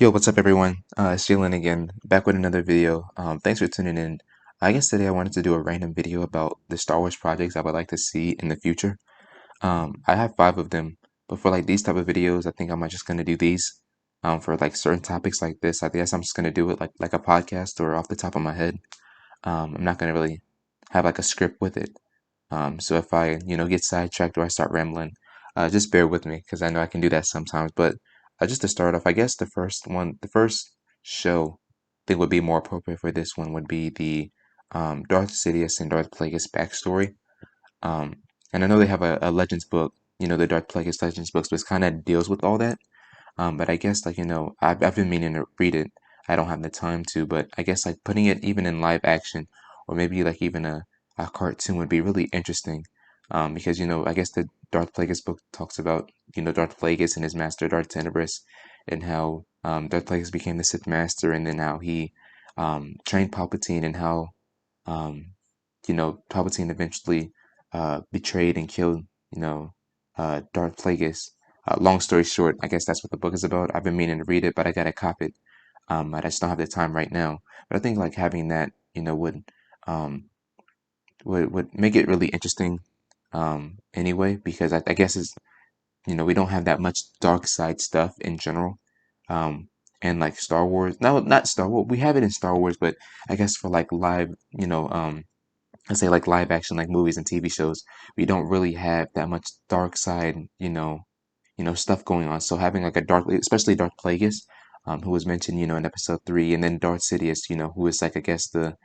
Yo, what's up, everyone? It's Jalen again, back with another video. Thanks for tuning in. I guess today I wanted to do a random video about the Star Wars projects I would like to see in the future. I have five of them, but for like these type of videos, I think I'm just gonna do these. For like certain topics like this, I guess I'm just gonna do it like a podcast or off the top of my head. I'm not gonna really have like a script with it. So if I, get sidetracked or I start rambling, just bear with me because I know I can do that sometimes. But just to start off, I guess the first show I think would be more appropriate for this one would be the Darth Sidious and Darth Plagueis backstory. Um, and I know they have a Legends book, the Darth Plagueis Legends books, which kind of deals with all that. But I guess I've been meaning to read it. I don't have the time to, but I guess like putting it even in live action or maybe like even a cartoon would be really interesting. Because I guess the Darth Plagueis book talks about Darth Plagueis and his master Darth Tenebris, and how Darth Plagueis became the Sith Master, and then how he trained Palpatine, and how um, Palpatine eventually betrayed and killed, Darth Plagueis. Long story short, I guess that's what the book is about. I've been meaning to read it, but I gotta cop it. I just don't have the time right now. But I think like having that, um, would make it really interesting. Anyway, because I guess it's we don't have that much dark side stuff in general. Um, and like Star Wars, no, not Star Wars. We have it in Star Wars, but I guess for like live, I say like live action like movies and TV shows, we don't really have that much dark side, stuff going on. So having like a dark, especially Darth Plagueis, who was mentioned, in episode 3, and then Darth Sidious, who is like I guess the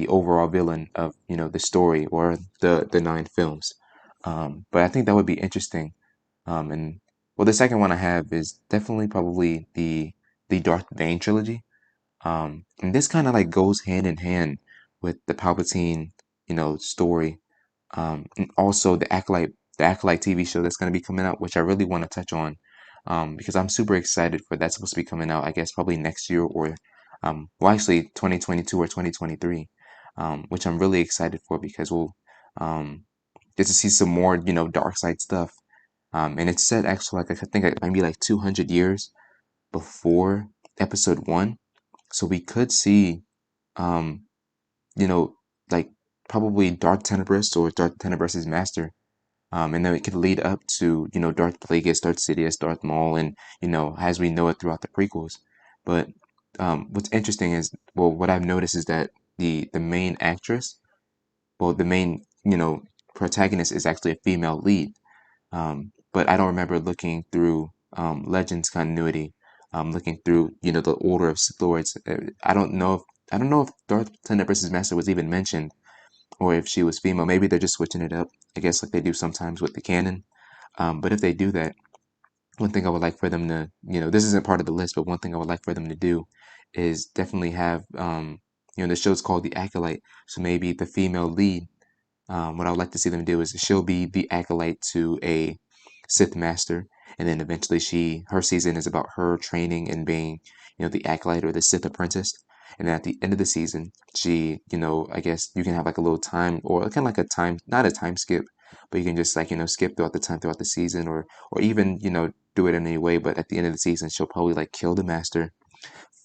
overall villain of the story or the 9 films. But I think that would be interesting. And well, the second one I have is definitely probably the Darth Bane trilogy. And this kind of like goes hand in hand with the Palpatine, story. And also the Acolyte TV show that's going to be coming out, which I really want to touch on, because I'm super excited for that's supposed to be coming out. I guess probably next year or, well, actually 2022 or 2023, which I'm really excited for because we'll um, get to see some more, dark side stuff. And it's set actually like I think it might be like 200 years before Episode 1. So we could see, um, you know, like probably Darth Tenebris or Darth Tenebris's master. And then it could lead up to, Darth Plagueis, Darth Sidious, Darth Maul, and, as we know it throughout the prequels. But what's interesting is, well, what I've noticed is that the main actress, well, the main, protagonist is actually a female lead. But I don't remember looking through Legends continuity, looking through the Order of Sith Lords. I don't know if Darth Tenebris's master was even mentioned, or if she was female. Maybe they're just switching it up. I guess like they do sometimes with the canon. But if they do that, one thing I would like for them to, this isn't part of the list, but one thing I would like for them to do is definitely have, the show's called The Acolyte, so maybe the female lead, what I would like to see them do is she'll be the acolyte to a Sith master, and then eventually her season is about her training and being, the acolyte or the Sith apprentice. And then at the end of the season, I guess you can have like a little time or kind of like a time, not a time skip, but you can just like, skip throughout the time throughout the season or even, do it in any way. But at the end of the season, she'll probably like kill the master,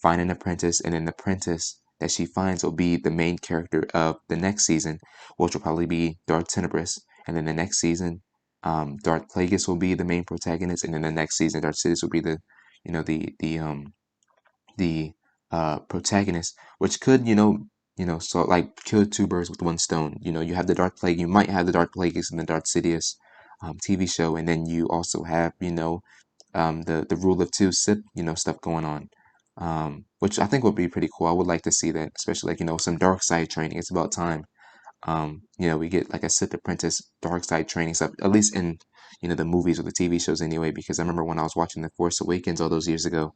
find an apprentice, and then the apprentice that she finds will be the main character of the next season, which will probably be Darth Tenebris. And then the next season, Darth Plagueis will be the main protagonist, and then the next season, Darth Sidious will be the, you know, the protagonist, which could, so like kill two birds with one stone. You have the Darth Plague, you might have the Darth Plagueis and the Darth Sidious TV show, and then you also have, the rule of two Sith, stuff going on, which I think would be pretty cool. I would like to see that, especially like some dark side training. It's about time. We get like a Sith apprentice dark side training stuff, at least in the movies or the TV shows anyway. Because I remember when I was watching The Force Awakens all those years ago,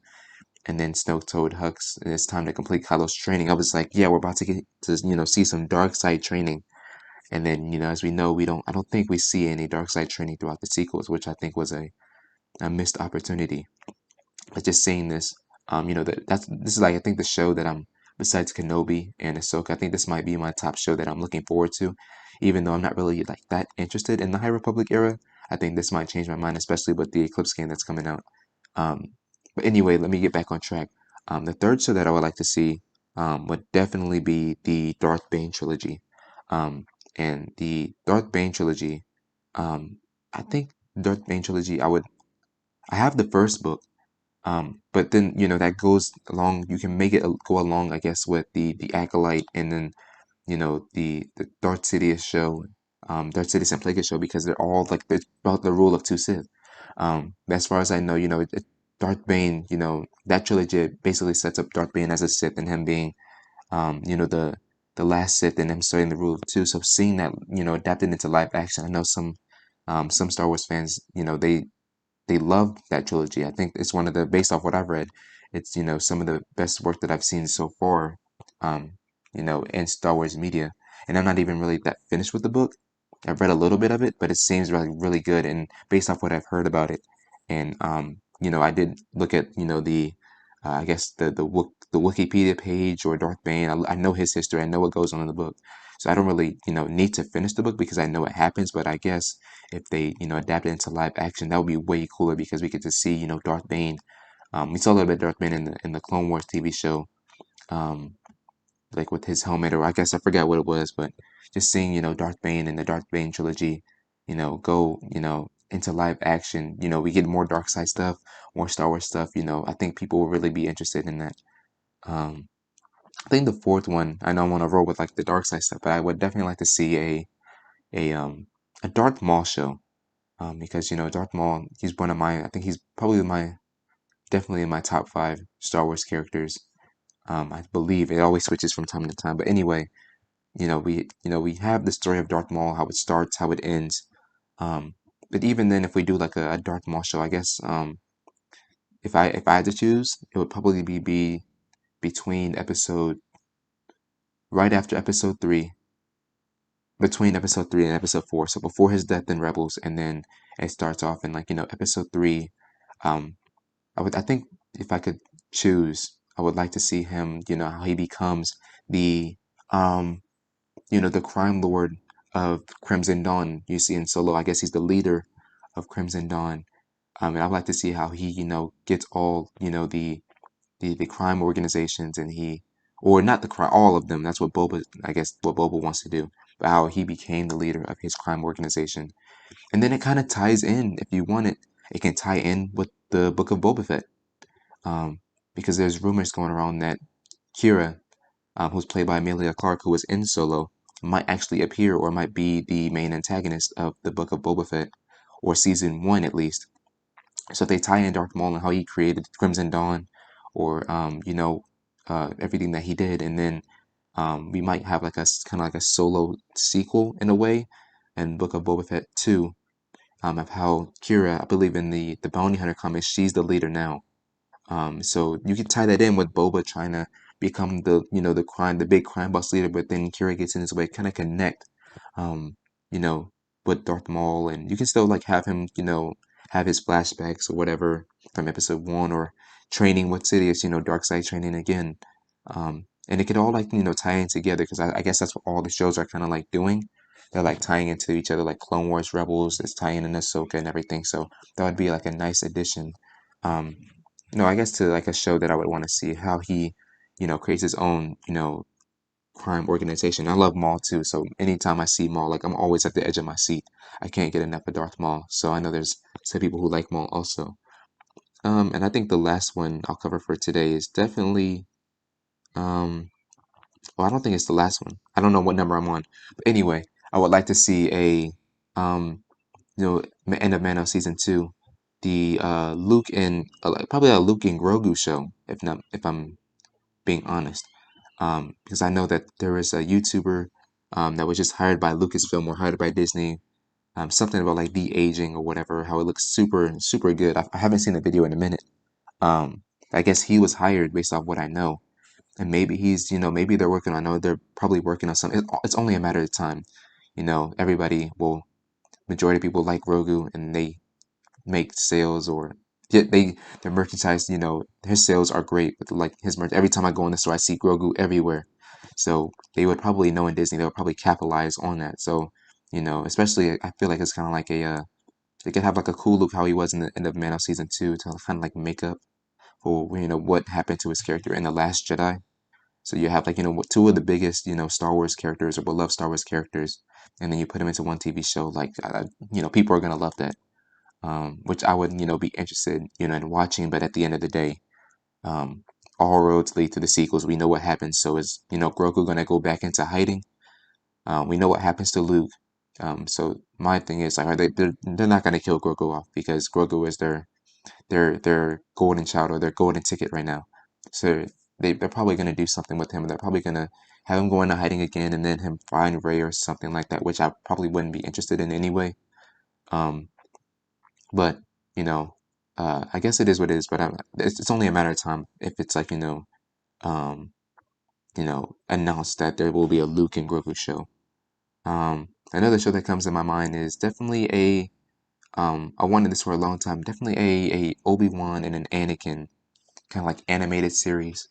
and then Snoke told Hux it's time to complete Kylo's training. I was like, yeah, we're about to get to see some dark side training. And then as we know, I don't think we see any dark side training throughout the sequels, which I think was a missed opportunity. But just seeing this, this is like I think the show that I'm besides Kenobi and Ahsoka. I think this might be my top show that I'm looking forward to, even though I'm not really like that interested in the High Republic era. I think this might change my mind, especially with the Eclipse game that's coming out. Um, But anyway, let me get back on track. The third show that I would like to see would definitely be the Darth Bane trilogy. And the Darth Bane trilogy, um, I think Darth Bane trilogy, I have the first book, but then that goes along. You can make it go along, I guess, with the Acolyte, and then the Darth Sidious show, Darth Sidious and Plagueis show, because they're all like they're about the rule of two Sith. As far as I know, Darth Bane, that trilogy basically sets up Darth Bane as a Sith and him being, the last Sith and him starting the rule of two. So seeing that, adapted into live action, I know some Star Wars fans, they love that trilogy. I think it's one of the, based off what I've read, it's some of the best work that I've seen so far, um, in Star Wars media. And I'm not even really that finished with the book. I've read a little bit of it, but it seems really really good. And based off what I've heard about it, and I did look at the I guess the Wikipedia page or Darth Bane. I know his history. I know what goes on in the book. So I don't really, need to finish the book because I know what happens. But I guess if they, adapt it into live action, that would be way cooler because we get to see, Darth Bane. We saw a little bit of Darth Bane in the Clone Wars TV show, um, like with his helmet, or I guess I forgot what it was, but just seeing, Darth Bane and the Darth Bane trilogy, go, into live action. We get more dark side stuff, more Star Wars stuff. I think people will really be interested in that. Um, I think the fourth one, I know I want to roll with like the dark side stuff, but I would definitely like to see a um a Darth Maul show. Because Darth Maul, he's one of my, I think he's probably definitely in my top five Star Wars characters. I believe it always switches from time to time, but anyway, we have the story of Darth Maul, how it starts, how it ends. Um, but even then, if we do like a Darth Maul show, I guess if I had to choose, it would probably be between right after episode three, between episode three and episode four. So before his death in Rebels, and then it starts off in like episode three. Um, I think if I could choose, I would like to see him, how he becomes the um the crime lord of Crimson Dawn. You see in Solo, I guess he's the leader of Crimson Dawn. And I'd like to see how he, gets all, the crime organizations, and or not the crime, all of them. That's what Boba, I guess, what Boba wants to do. But how he became the leader of his crime organization. And then it kind of ties in, if you want it, it can tie in with the Book of Boba Fett. Um, because there's rumors going around that Kira, who's played by Amelia Clark, who was in Solo, might actually appear or might be the main antagonist of the Book of Boba Fett, or season one at least. So if they tie in Darth Maul and how he created Crimson Dawn, or everything that he did, and then we might have like a kind of like a solo sequel in a way, and Book of Boba Fett 2, of how Kira, I believe in the Bounty Hunter comics, she's the leader now. So you can tie that in with Boba trying to become the big crime boss leader, but then Kira gets in his way, kind of connect, um, you know, with Darth Maul, and you can still like have him, have his flashbacks or whatever from episode one, or training with Sidious, dark side training again. And it could all like, tie in together, because I guess that's what all the shows are kind of like doing. They're like tying into each other, like Clone Wars Rebels is tying in Ahsoka and everything. So that would be like a nice addition. Um, no, I guess to like a show that I would want to see how he, creates his own, crime organization. I love Maul too, so anytime I see Maul, like I'm always at the edge of my seat. I can't get enough of Darth Maul. So I know there's some people who like Maul also. And I think the last one I'll cover for today is definitely, um, well, I don't think it's the last one. I don't know what number I'm on, but anyway, I would like to see end of Mando season two, the Luke and probably a Luke and Grogu show, if I'm being honest. Because I know that there is a YouTuber that was just hired by Lucasfilm or hired by Disney. Something about like de-aging or whatever, how it looks super super good. I haven't seen the video in a minute. Um, I guess he was hired based off what I know, and maybe he's, maybe they're working. I know they're probably working on something. It's only a matter of time. Everybody will. Majority of people like Grogu, and they make sales, or yeah, their merchandise, his sales are great with like his merch. Every time I go in the store, I see Grogu everywhere. So they would probably know in Disney, they would probably capitalize on that. So, especially I feel like it's kind of like they could have like a cool look how he was in the end of Man of season two, to kind of like make up for what happened to his character in the Last Jedi. So you have like two of the biggest Star Wars characters or beloved Star Wars characters, and then you put them into one TV show. Like people are gonna love that. Which I would be interested in watching. But at the end of the day, um, all roads lead to the sequels. We know what happens. So is Grogu gonna go back into hiding? We know what happens to Luke. So my thing is, like, they're not gonna kill Grogu off because Grogu is their golden child or their golden ticket right now. So they're probably gonna do something with him. They're probably gonna have him go into hiding again and then him find Rey or something like that, which I probably wouldn't be interested in anyway. Um, but you know, I guess it is what it is. But it's only a matter of time if it's like um, announced that there will be a Luke and Grogu show. Another show that comes to my mind is definitely I wanted this for a long time. Definitely a Obi-Wan and an Anakin kind of like animated series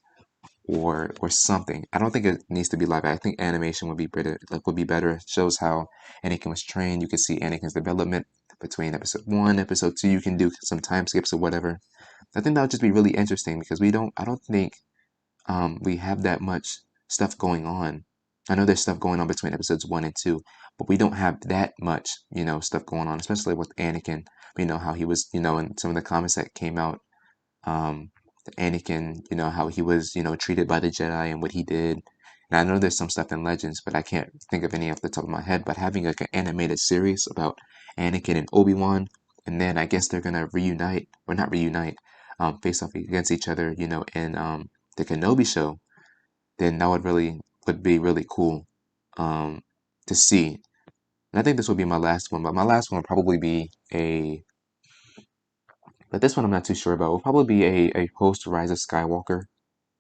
or something. I don't think it needs to be live. I think animation would be better. Like would be better. It shows how Anakin was trained. You can see Anakin's development between episode one, episode two. You can do some time skips or whatever. I think that would just be really interesting because we don't. I don't think we have that much stuff going on. I know there's stuff going on between episodes one and two, but we don't have that much, stuff going on, especially with Anakin. We know how he was, in some of the comments that came out, um, Anakin, how he was, treated by the Jedi and what he did. And I know there's some stuff in Legends, but I can't think of any off the top of my head. But having like an animated series about Anakin and Obi-Wan, and then I guess they're gonna reunite, or not reunite, face off against each other, in the Kenobi show, then that would be really cool um, to see. And I think this will be my last one, but my last one will probably be but this one I'm not too sure about. It will probably be a post Rise of Skywalker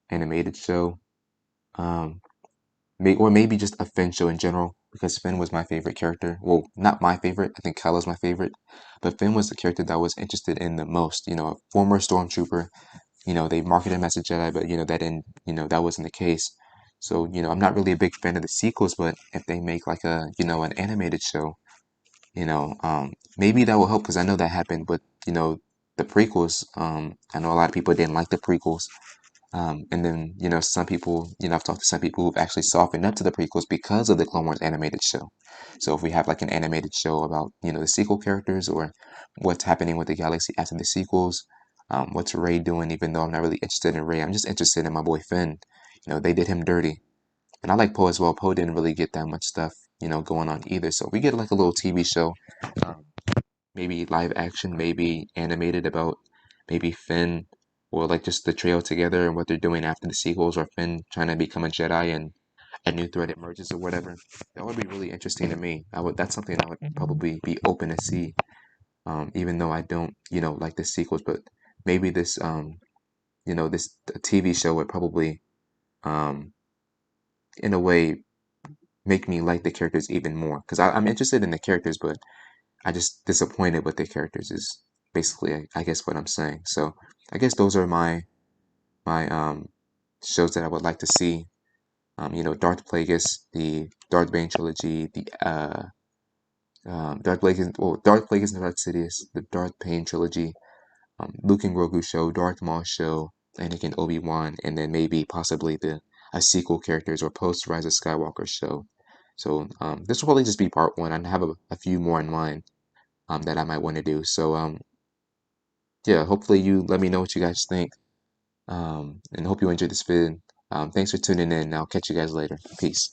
animated show, um, or maybe just a Finn show in general, because Finn was my favorite character. Well, not my favorite. I think Kylo's my favorite, but Finn was the character that I was interested in the most. A former stormtrooper. They marketed him as a Jedi, but that didn't, that wasn't the case. So, I'm not really a big fan of the sequels, but if they make like an animated show, maybe that will help because I know that happened with, the prequels. I know a lot of people didn't like the prequels. And then, some people, I've talked to some people who've actually softened up to the prequels because of the Clone Wars animated show. So if we have like an animated show about, the sequel characters or what's happening with the galaxy after the sequels, what's Rey doing, even though I'm not really interested in Rey, I'm just interested in my boy Finn. They did him dirty. And I like Poe as well. Poe didn't really get that much stuff, going on either. So we get like a little TV show, um, maybe live action, maybe animated about maybe Finn or like just the trio together and what they're doing after the sequels or Finn trying to become a Jedi and a new threat emerges or whatever. That would be really interesting to me. That's something I would probably be open to see. Even though I don't, like the sequels, but maybe this TV show would probably, um, in a way, make me like the characters even more. Because I'm interested in the characters, but I just disappointed with the characters is basically I guess what I'm saying. So I guess those are my shows that I would like to see. Darth Plagueis, the Darth Bane trilogy, the Darth Plagueis and Darth Sidious, the Darth Bane trilogy, Luke and Grogu show, Darth Maul show, Anakin Obi-Wan, and then maybe possibly the a sequel characters or post Rise of Skywalker show. So this will probably just be part one. I have a few more in mind that I might want to do. So yeah, hopefully you let me know what you guys think. And hope you enjoyed this vid. Thanks for tuning in. I'll catch you guys later. Peace.